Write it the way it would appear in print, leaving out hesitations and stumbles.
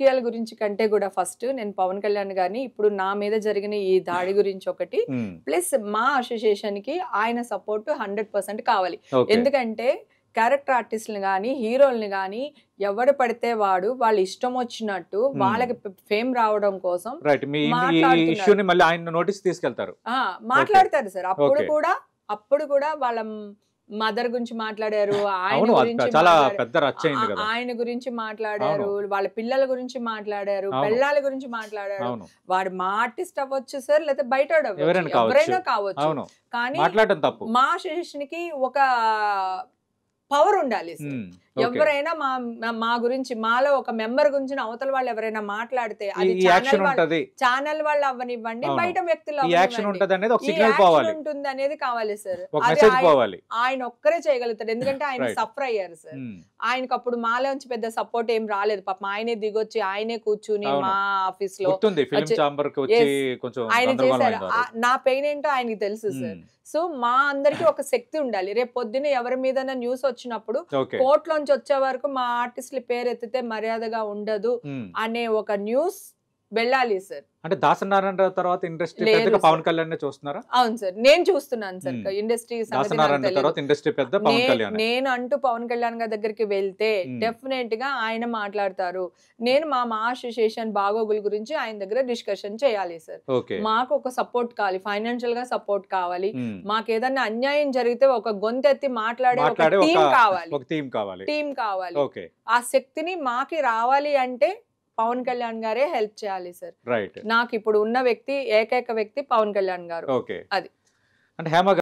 రాజకీయాల గురించి కంటే కూడా ఫస్ట్ నేను పవన్ కళ్యాణ్ గారిని ఇప్పుడు నా మీద జరిగిన ఈ దాడి గురించి ఒకటి ప్లస్ మా అసోసియేషన్ కి ఆయన సపోర్ట్ 100% కావాలి. ఎందుకంటే క్యారెక్టర్ ఆర్టిస్ట్ని కానీ హీరోల్ని కానీ ఎవడు పడితే వాడు వాళ్ళ ఇష్టం వచ్చినట్టు వాళ్ళకి ఫేమ్ రావడం కోసం మాట్లాడతారు సార్. అప్పుడు కూడా వాళ్ళ మదర్ గురించి మాట్లాడారు, ఆయన గురించి మాట్లాడారు, వాళ్ళ పిల్లల గురించి మాట్లాడారు, పెళ్ళాల గురించి మాట్లాడారు. వాడు మా ఆర్టిస్ట్ అవ్వచ్చు సార్, లేదా బయట ఎవరైనా కావచ్చు, కానీ మా అసోసియేషన్ కి ఒక పవర్ ఉండాలి సార్. ఎవరైనా మా గురించి మాలో ఒక మెంబర్ గురించి అవతల వాళ్ళు ఎవరైనా మాట్లాడితే అది ఛానల్ వాళ్ళు అవ్వనివ్వండి, బయట వ్యక్తులు ఉంటుంది అనేది కావాలి సార్. ఆయన ఒక్కరే చేయగలుగుతారు, ఎందుకంటే ఆయన సఫర్ అయ్యారు సార్. ఆయనకు అప్పుడు మాలోంచి పెద్ద సపోర్ట్ ఏం రాలేదు. పాపం ఆయనే దిగొచ్చి ఆయనే కూర్చుని మా ఆఫీస్ లో ఆయన చేశారు. నా పెయిన్ ఏంటో ఆయనకి తెలుసు సార్. సో మా అందరికి ఒక శక్తి ఉండాలి. రేపు పొద్దున ఎవరి మీద న్యూస్ వచ్చినప్పుడు కోర్టులోంచి వచ్చే వరకు మా ఆర్టిస్టుల పేరు ఎత్తితే మర్యాదగా ఉండదు అనే ఒక న్యూస్ వెళ్ళాలి సార్. అంటే దాసనారాయణ తర్వాత ఇండస్ట్రీ పవన్ కళ్యాణ్ చూస్తున్నారా? అవును సార్, నేను చూస్తున్నాను సార్. ఇండస్ట్రీ నేను అంటూ పవన్ కళ్యాణ్ గారి దగ్గరికి వెళ్తే డెఫినెట్ గా ఆయన మాట్లాడతారు. నేను మా అసోసియేషన్ బాగోగుల గురించి ఆయన దగ్గర డిస్కషన్ చేయాలి సార్. మాకు ఒక సపోర్ట్ కావాలి, ఫైనాన్షియల్ గా సపోర్ట్ కావాలి. మాకు ఏదన్నా అన్యాయం జరిగితే ఒక గొంతెత్తి మాట్లాడే ఒక టీం కావాలి. ఆ శక్తిని మాకి రావాలి అంటే పవన్ కళ్యాణ్ గారే హెల్ప్ చేయాలి సార్. నాకు ఇప్పుడు ఉన్న వ్యక్తి ఏకైక వ్యక్తి పవన్ కళ్యాణ్ గారు. అది అంటే